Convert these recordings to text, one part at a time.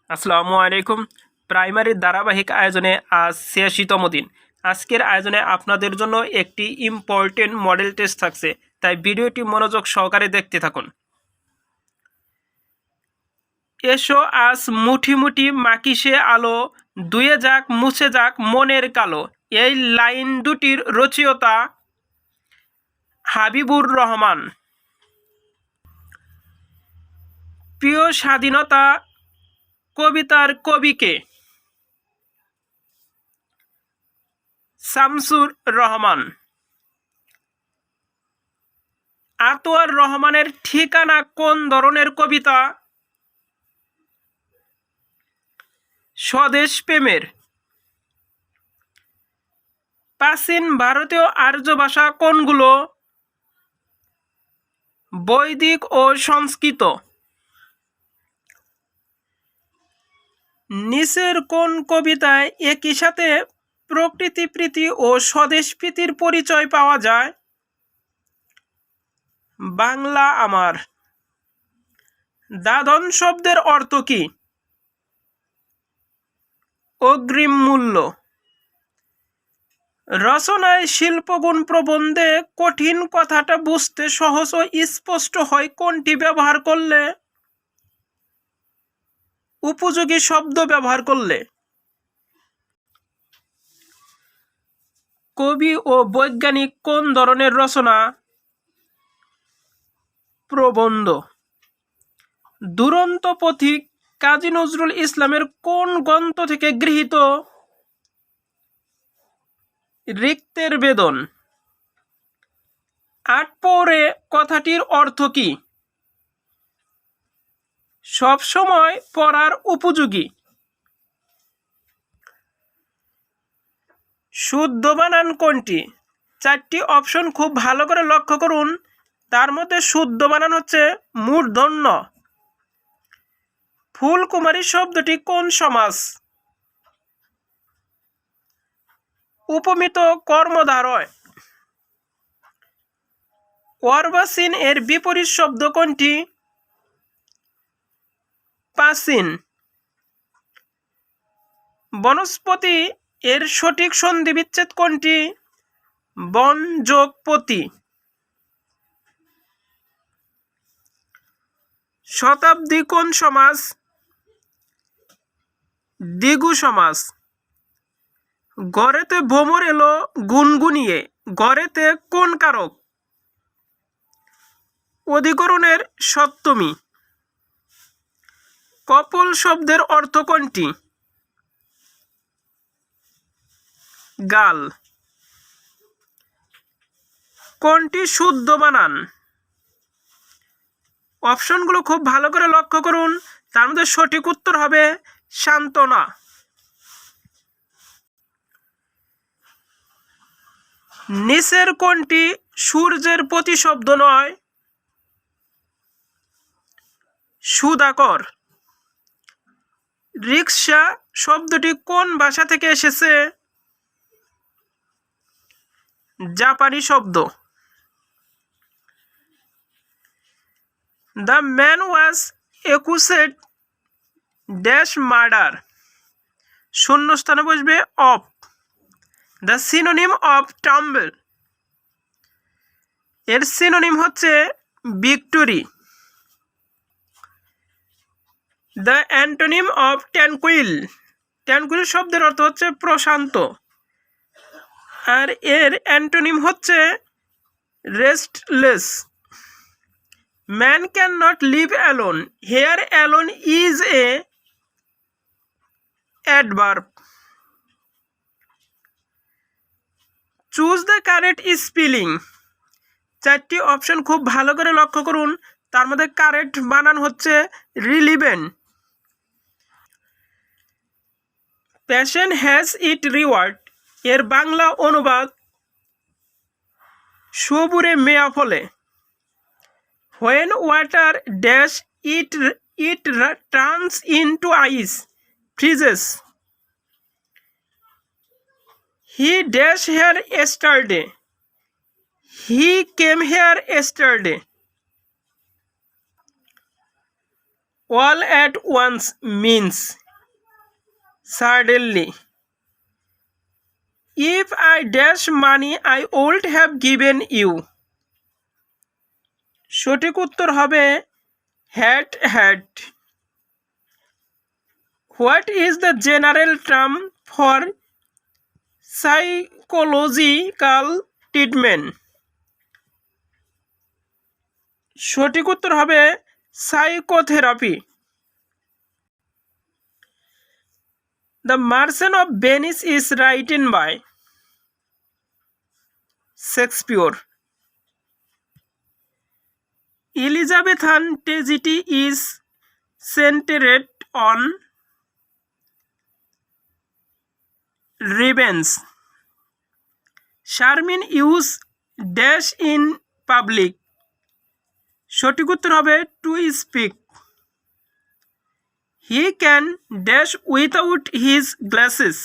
আসসালামু আলাইকুম। প্রাইমারির ধারাবাহিক আয়োজনে আজ ৮৬তম দিন। আজকের আয়োজনে আপনাদের জন্য একটি ইম্পর্টেন্ট মডেল টেস্ট থাকছে, তাই ভিডিওটি মনোযোগ সহকারে দেখতে থাকুন। এসো আজ মুঠি মুঠি মাকিসে আলো, ধুয়ে যাক মুছে যাক মনের কালো। এই লাইন দুটির রচয়িতা হাবিবুর রহমান। প্রিয় স্বাধীনতা কবিতার কবিকে শামসুর রহমান। আতোয়ার রহমানের ঠিকানা কোন ধরনের কবিতা? স্বদেশ প্রেমের। প্রাচীন ভারতীয় আর্য ভাষা কোনগুলো? বৈদিক ও সংস্কৃত। নিচের কোন কবিতায় একই সাথে প্রকৃতি প্রীতি ও স্বদেশ প্রীতির পরিচয় পাওয়া যায়? বাংলা আমার। দাদন শব্দের অর্থ কি? অগ্রিম মূল্য। রচনায় শিল্পগুণ প্রবন্ধে কঠিন কথাটা বুঝতে সহজ ও স্পষ্ট হয় কোনটি ব্যবহার করলে? উপযোগী শব্দ ব্যবহার করলে। কবি ও বৈজ্ঞানিক কোন ধরনের রচনা? প্রবন্ধ। দুরন্ত পথিক কাজী নজরুল ইসলামের কোন গ্রন্থ থেকে গৃহীত? রিক্তের বেদন। আট পৌরে কথাটির অর্থ কি? সব সময় পড়ার উপযোগী। শুদ্ধ বানান কোনটি? চারটি অপশন খুব ভালো করে লক্ষ্য করুন। তার মধ্যে শুদ্ধ বানান হচ্ছে মূর্ধন্য। ফুলকুমারী শব্দটি কোন সমাস? উপমিত কর্মধারয়। অর্বাচীন এর বিপরীত শব্দ কোনটি? প্রাচীন। বনস্পতি এর সঠিক সন্ধি বিচ্ছেদ কোনটি? বন যোগ পতি। শতাব্দী কোন সমাস? দ্বিগু সমাস। গড়েতে ভ্রমর এলো গুনগুনিয়ে, গড়েতে কোন কারক? অধিকরণের সপ্তমী। কপল শব্দের অর্থ কোনটি? গাল। কোনটি শুদ্ধ বানান? অপশনগুলো খুব ভালো করে লক্ষ্য করুন। তার মধ্যে সঠিক উত্তর হবে সান্ত্বনা। নিচের কোনটি সূর্যের প্রতিশব্দ নয়? সুধাকর। রিকশা শব্দটি কোন ভাষা থেকে এসেছে? জাপানি শব্দ। The man was accused dash murder. শূন্যস্থানে বসবে of. The synonym of tumble. এর সিনোনিম হচ্ছে victory. The antonym of tranquil. Tranquil শব্দের অর্থ হচ্ছে প্রশান্ত, আর এর অ্যান্টোনিম হচ্ছে restless. Man can not live alone. Here alone is a adverb. Choose the correct spelling. চারটি অপশন খুব ভালো করে লক্ষ্য করুন। তার মধ্যে কারেক্ট বানান হচ্ছে relevant. Passion has it reward এর বাংলা অনুবাদ সবুরে মেয়া ফলে। When water dash it it turns into ice freezes. He dash here yesterday. He came here yesterday. All at once means suddenly. If I dash money I would have given you. সঠিক উত্তর হবে hat hat. What is the general term for psychological treatment? সঠিক উত্তর হবে psychotherapy. The Merchant of Venice is written by Shakespeare. Elizabethan tragedy is centered on revenge. Charmin use dash in public. সঠিক উত্তর হবে to speak. He can dash without his glasses.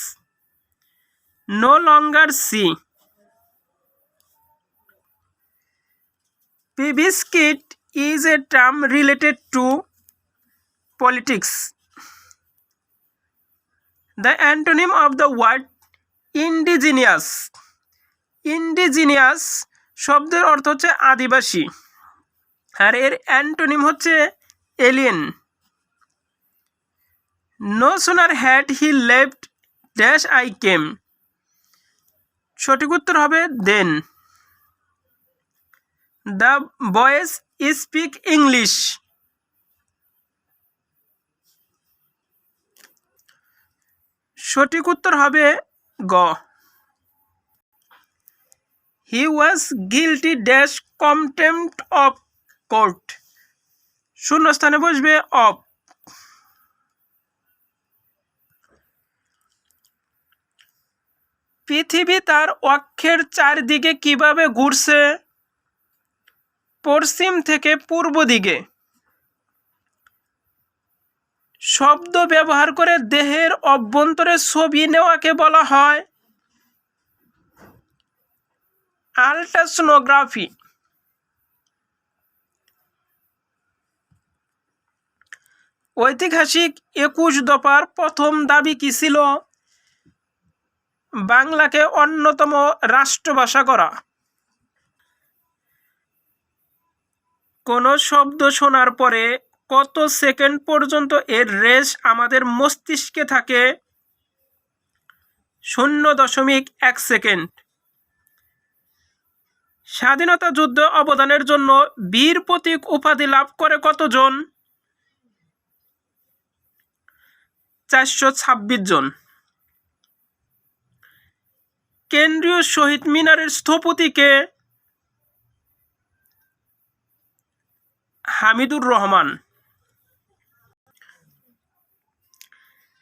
No longer see. Plebiscite is a term related to politics. The antonym of the word indigenous. Indigenous শব্দের অর্থ হচ্ছে আদিবাসী, আর এর antonym হচ্ছে alien. No sooner had he left dash I came. সঠিক উত্তর হবে then. The boys speak English. সঠিক উত্তর হবে গ। He was guilty dash contempt of court. শূন্যস্থানে বসবে of. পৃথিবী তার অক্ষের চারদিকে কিভাবে ঘুরছে? পশ্চিম থেকে পূর্ব দিকে। শব্দ ব্যবহার করে দেহের অভ্যন্তরে ছবি নেওয়াকে বলা হয় আল্ট্রাসোনোগ্রাফি। ঐতিহাসিক 21 দফার প্রথম দাবি কি ছিল? বাংলাকে অন্যতম রাষ্ট্রভাষা করা। কোনো শব্দ শোনার পরে কত সেকেন্ড পর্যন্ত এর রেশ আমাদের মস্তিষ্কে থাকে? 0.1 সেকেন্ড। স্বাধীনতা যুদ্ধে অবদানের জন্য বীর প্রতীক উপাধি লাভ করে কতজন? 426 জন। কেন্দ্রীয় শহীদ মিনারের স্থপতি কে? হামিদুর রহমান।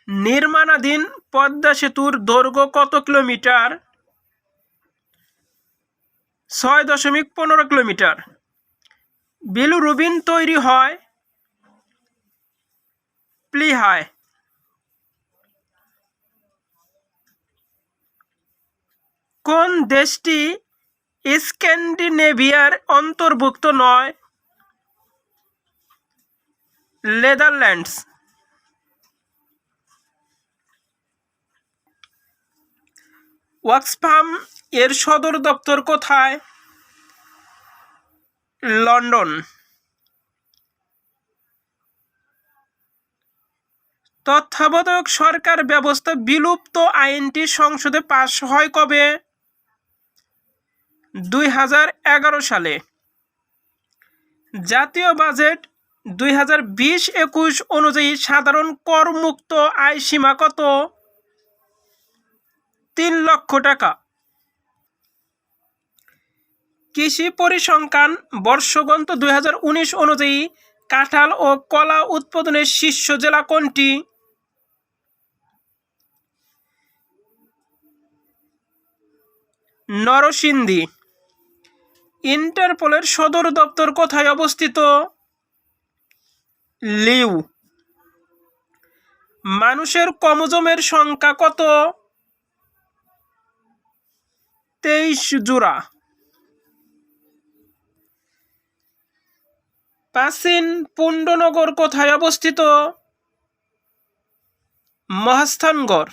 নির্মাণাধীন পদ্মা সেতুর দৈর্ঘ্য কত কিলোমিটার? 6.15 কিলোমিটার। বিলিরুবিন তৈরি হয় প্লীহায়। কোন দেশটি স্ক্যান্ডিনেভিয়ার অন্তর্ভুক্ত নয়? নেদারল্যান্ডস। অক্সফাম এর সদর দপ্তর কোথায়? লন্ডন। তত্ত্বাবধায়ক সরকার ব্যবস্থা বিলুপ্ত আইনটি সংসদে পাস হয় কবে? 2011 সালে। জাতীয় বাজেট 2020-21 অনুযায়ী সাধারণ করমুক্ত আয় সীমা কত? 3 লক্ষ টাকা। কৃষি পরিসংখ্যান বর্ষগ্রন্থ 2019 অনুযায়ী কাঁঠাল ও কলা উৎপাদনের শীর্ষ জেলা কোনটি? নরসিংদী। ইন্টারপোলের সদর দপ্তর কোথায় অবস্থিত? লিও। মানুষের ক্রোমোজোমের সংখ্যা কত? 23 জোড়া। প্রাচীন পুণ্ডনগর কোথায় অবস্থিত? মহাস্থানগড়।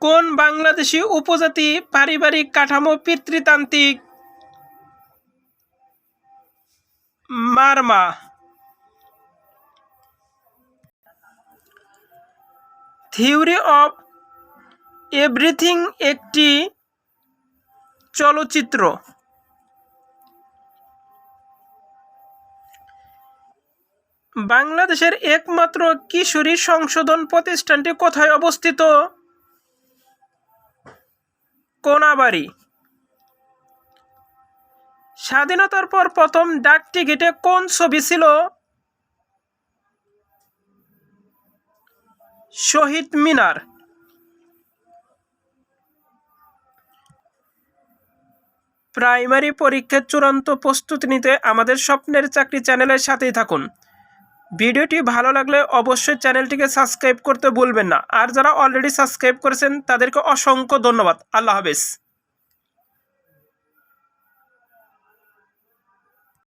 কোন বাংলাদেশি উপজাতি পারিবারিক কাঠামো পিতৃতান্ত্রিক? মারমা। থিওরি অফ এভরিথিং একটি চলচ্চিত্র। বাংলাদেশের একমাত্র কিশোরী সংশোধন প্রতিষ্ঠানটি কোথায় অবস্থিত? কোনাবাড়ী। স্বাধীনতার পর প্রথম ডাক টিকিটে কোন ছবি ছিল? শহীদ মিনার। প্রাইমারি পরীক্ষার চূড়ান্ত প্রস্তুতি নিতে আমাদের স্বপ্নের চাকরি চ্যানেলের সাথেই থাকুন। ভিডিওটি ভালো লাগলে অবশ্যই চ্যানেলটিকে সাবস্ক্রাইব করতে ভুলবেন না। আর যারা অলরেডি সাবস্ক্রাইব করেছেন তাদেরকে অসংখ্য ধন্যবাদ। আল্লাহ হাফেজ।